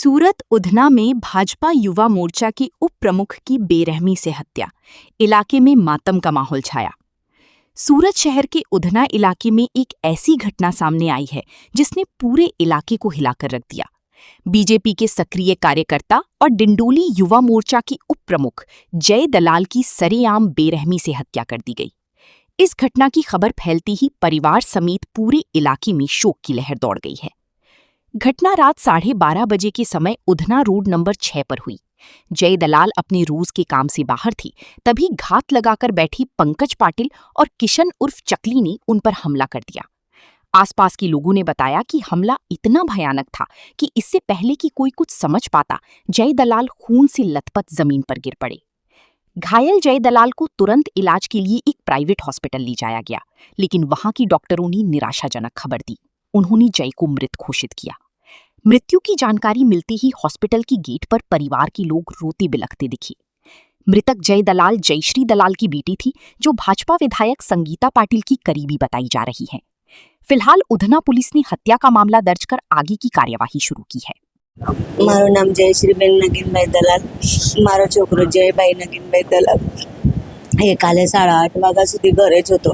सूरत उधना में भाजपा युवा मोर्चा की उप प्रमुख की बेरहमी से हत्या। इलाके में मातम का माहौल छाया। सूरत शहर के उधना इलाके में एक ऐसी घटना सामने आई है जिसने पूरे इलाके को हिलाकर रख दिया। बीजेपी के सक्रिय कार्यकर्ता और डिंडोली युवा मोर्चा की उप प्रमुख जय दलाल की सरेआम बेरहमी से हत्या कर दी गई। इस घटना की खबर फैलती ही परिवार समेत पूरे इलाके में शोक की लहर दौड़ गई है। घटना रात 12:30 बजे के समय उधना रोड नंबर 6 पर हुई। जय दलाल अपने रोज के काम से बाहर थी, तभी घात लगाकर बैठी पंकज पाटिल और किशन उर्फ चकली ने उन पर हमला कर दिया। आसपास के लोगों ने बताया कि हमला इतना भयानक था कि इससे पहले कि कोई कुछ समझ पाता, जय दलाल खून से लथपथ जमीन पर गिर पड़े। घायल जय दलाल को तुरंत इलाज के लिए एक प्राइवेट हॉस्पिटल ले जाया गया, लेकिन वहां की डॉक्टरों ने निराशाजनक खबर दी। उन्होंने जय को मृत घोषित किया। मृत्यु की जानकारी मिलते ही हॉस्पिटल की गेट पर परिवार के लोग रोते बिलखते दिखे। मृतक जय दलाल जयश्री दलाल की बेटी थी, जो भाजपा विधायक संगीता पाटिल की करीबी बताई जा रही है। फिलहाल उधना पुलिस ने हत्या का मामला दर्ज कर आगे की कार्यवाही शुरू की है। मारू नाम जयश्रीबेन नगीनभाई दलाल, मारो छोकरो जयभाई नगीनभाई दलाल એ કાલે 8:30 વાગ્યા સુધી ઘરે જ હતો.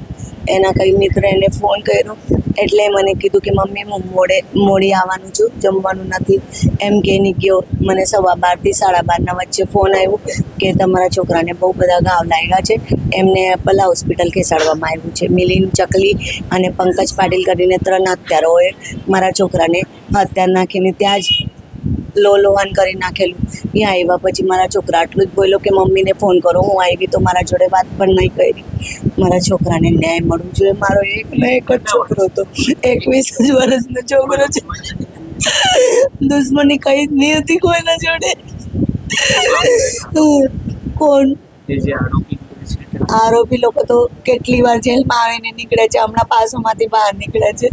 એના કંઈ મિત્ર એને ફોન કર્યો એટલે મને કીધું કે મમ્મી હું મોડી આવવાનું છું, જમવાનું નથી એમ કહીને ગયો. મને 12:15 થી 12:30ના વચ્ચે ફોન આવ્યો કે તમારા છોકરાને બહુ બધા ઘાવ લાગ્યા છે, એમને પલા હોસ્પિટલ ખસેડવામાં આવ્યું છે. મિલિંદ ચકલી અને પંકજ પાટીલ કરીને 3 હત્યારાઓએ મારા છોકરાને હત્યા નાખીને ત્યાં જ લોહન કરી નાખેલું. ત્યાં આવ્યા પછી મારા છોકરા આટલું જ બોલ્યો કે મમ્મીને ફોન કરો. હું આવી તો મારા જોડે વાત પણ નહીં કરી. મારા છોકરાને ન્યાય મળવું જોઈએ. મારો એકનો એક જ છોકરો હતો, 21 વર્ષનો છોકરો છે. દુશ્મની કઈ જ નહીં હતી કોઈના જોડે. કોણ આરોપી લોકો તો કેટલી વાર જેલમાં આવીને નીકળે છે, હમણાં પાસોમાંથી બહાર નીકળે છે.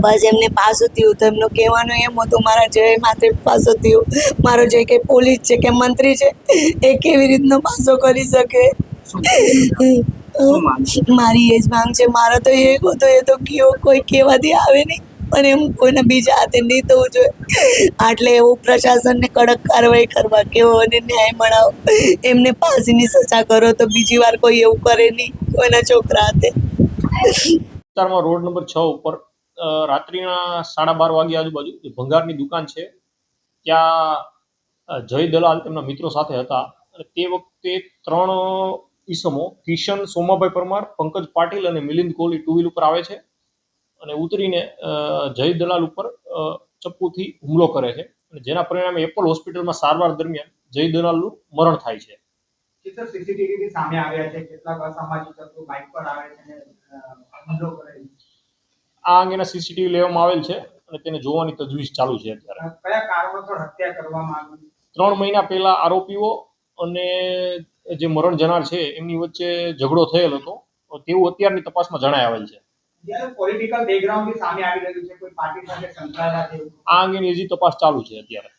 બસ એમને પાસો થયું તો એમનું કહેવાનું એમ હતું મારા જય માથે પાસો થયું. મારો જય કે પોલીસ છે કે મંત્રી છે, એ કેવી રીતનો પાસો કરી શકે? મારી એ જ માંગ છે. મારો તો એ હતો, એ તો કયો કોઈ કહેવાથી આવે નહીં, પણ એમ કોઈના બીજા હાથે નહીં થવું જોઈએ. આટલે એવું પ્રશાસનને કડક કાર્યવાહી કરવા કેવો અને ન્યાય મળાવો, એમને ફાંસીની સજા કરો તો બીજી વાર કોઈ એવું કરે નહીં કોઈના છોકરા હાથે. વિસ્તારમાં રોડ નંબર 6 ઉપર રાત્રિના 12:30 વાગ્યા આજુબાજુ જે ભંગારની દુકાન છે ત્યાં જય દલાલ તેમના મિત્રો સાથે હતા. અને તે વખતે 3 ઈસમો કિશન સોમાભાઈ પરમાર, પંકજ પાટીલ અને મિલિંદ કોહલી 2 વ્હીલ ઉપર આવે છે અને ઉતરીને જય દલાલ ઉપર ચપ્પુથી હુમલો કરે છે અને જેના પરિણામે એપલ હોસ્પિટલમાં સારવાર દરમિયાન જય દલાલનું મરણ થાય છે. સીસીટીવી સામે આવ્યા છે, કેટલાક અસામાજિક તત્વો બાઇક પર આવે છે અને હુમલો કરે છે. આ અંગેના સીસીટીવી લેવામાં આવેલ છે અને તેને જોવાની તજવીજ ચાલુ છે. અત્યારે કયા કારણોસર હત્યા કરવામાં આવી? 3 મહિના પહેલા આરોપીઓ અને જે મરણ જનાર છે એમની વચ્ચે ઝઘડો થયેલ હતો તેવું અત્યારની તપાસમાં જણાય આવેલ છે. પોલિટિકલ બેકગ્રાઉન્ડ થી સામે આવી રહ્યું છે, કોઈ પાર્ટી સાથે સંકળાયેલા છે? આ અંગેની હજી તપાસ ચાલુ છે અત્યારે.